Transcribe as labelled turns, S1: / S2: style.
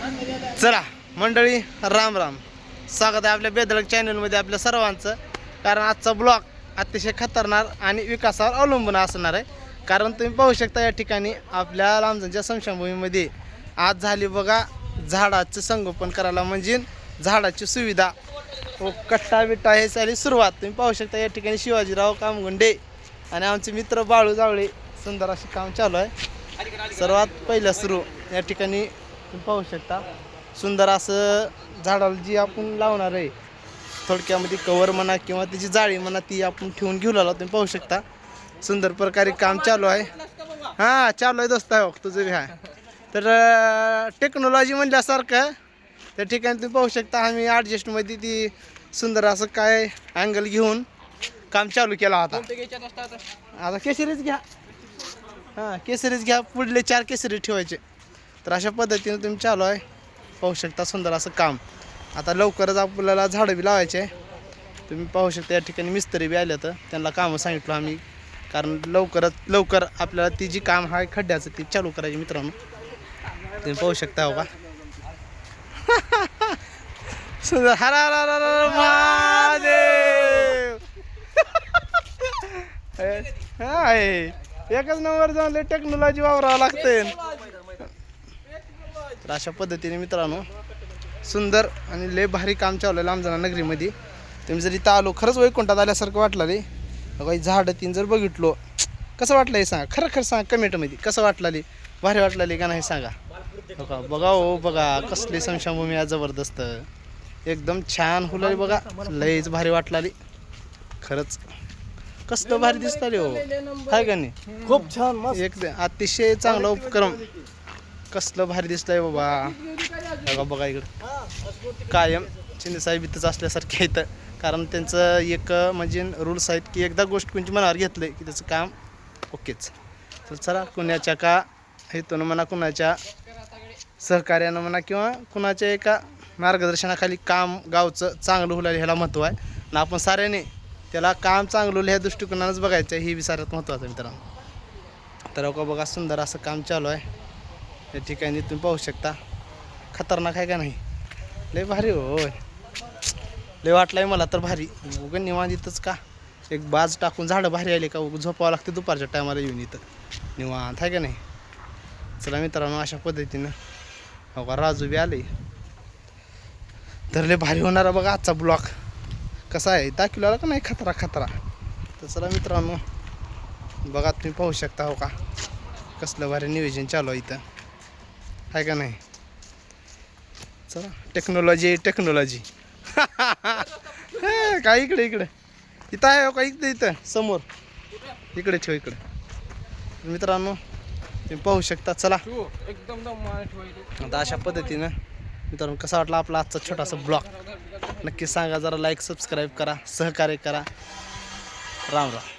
S1: चला मंडळी, राम राम. स्वागत आहे आपल्या बेदळक चॅनलमध्ये आपल्या सर्वांचं. कारण आजचा ब्लॉग अतिशय खतरनाक आणि विकासावर अवलंबून असणार आहे. कारण तुम्ही पाहू शकता या ठिकाणी आपल्या लांबजणच्या स्मशानभूमीमध्ये आज झाली बघा झाडाचं संगोपन करायला, म्हणजे झाडाची सुविधा व कट्टा बिट्टा हे झाली सुरुवात. तुम्ही पाहू शकता या ठिकाणी शिवाजीराव कामगुंडे आणि आमचे मित्र बाळू जावळे सुंदर असे काम चालू आहे. सर्वात पहिलं सुरू या ठिकाणी तुम्ही पाहू शकता सुंदर असं झाडाला जी आपण लावणार आहे, थोडक्यामध्ये कवर म्हणा किंवा त्याची जाळी म्हणा, ती आपण ठेवून घेऊन आलो. तुम्ही पाहू शकता सुंदर प्रकारे काम चालू आहे. हां चालू आहे दोस्त आहे तुझं बी आहे. तर टेक्नॉलॉजी म्हणल्यासारखं त्या ठिकाणी तुम्ही पाहू शकता आम्ही ॲडजस्टमध्ये ती सुंदर असं काय अँगल घेऊन काम चालू केला होता. आता केसरीच घ्या. हां केसरीच घ्या, पुढले 4 केसरी ठेवायचे. तर अशा पद्धतीने तुम्ही चालू आहे, पाहू शकता सुंदर असं काम. आता लवकरच आपल्याला झाडं बी लावायचे आहे. तुम्ही पाहू शकता या ठिकाणी मिस्त्री बी आले, तर त्यांना कामं सांगितलं आम्ही. कारण लवकर आपल्याला ती जी काम आहे खड्ड्याचं ती चालू करायची. मित्रांनो तुम्ही पाहू शकता हो का सुंदर. हर हर हर हर महादेव. आहे एकच नंबर जाऊन टेक्नॉलॉजी वापरावं लागते. तर अशा पद्धतीने मित्रांनो सुंदर आणि लय भारी काम चालू आहे लांबजना नगरीमध्ये. तुम्ही जर इथं आलो खरंच वैकुंठात आल्यासारखं वाटलं रे. काही झाडं तीन जर बघितलो कसं वाटलं हे सांगा, खरं सांगा कमेंटमध्ये कसं वाटलं, भारी वाटलं का नाही सांगा. बघा बघा हो बघा कसली स्मशानभूमी आहे जबरदस्त, एकदम छान हुलरी बघा, लयच भारी वाटलं खरंच. कसलं भारी दिसतं हो काय का नाही,
S2: खूप छान मस्त
S1: एकदम अतिशय चांगला उपक्रम. कसलं भारी दिसतंय बाबा. बघा बघा इकडं कायम शिंदेसाहेब इथंच असल्यासारखे येतं. कारण त्यांचं एक म्हणजे रूल्स आहेत की एकदा गोष्ट कोणची मनावर घेतलं की त्याचं काम ओकेच. तर चला कुणाच्या का हेतून म्हणा, कुणाच्या सहकार्यानं म्हणा किंवा कुणाच्या एका मार्गदर्शनाखाली काम गावचं चांगलं होईल ह्याला महत्त्व आहे. आणि आपण साऱ्याने त्याला काम चांगलं होईल ह्या दृष्टिकोनानंच बघायचं आहे, ही बी साऱ्यात महत्त्वाचं आहे मित्रांनो. तर बघा सुंदर असं काम चालू आहे या ठिकाणी. तुम्ही पाहू शकता खतरनाक आहे का नाही, लय भारी हो. लय वाटलं आहे मला तर भारी. उगं निवांत इथंच का एक बाज टाकून झाडं भारी आले का झोपावं लागते दुपारच्या टायमाला येऊन इथं निवांत आहे का नाही. चला मित्रांनो अशा पद्धतीनं हो का राजू बी आले. तर लय भारी होणारा बघा आजचा ब्लॉक कसा आहे दाखवला का नाही, खतरा. तर चला मित्रांनो बघा तुम्ही पाहू शकता हो का कसलं भारी नियोजन चालू आहे इथं आहे का नाही. चला टेक्नॉलॉजी काय इकडे इथं आहे हो का, इथं समोर इकडे ठेव इकडे. मित्रांनो तुम्ही पाहू शकता. चला आता अशा पद्धतीनं मित्रांनो कसा वाटला आपला आजचा छोटासा ब्लॉग नक्की सांगा. जरा लाईक सबस्क्राईब करा, सहकार्य करा. राम राम.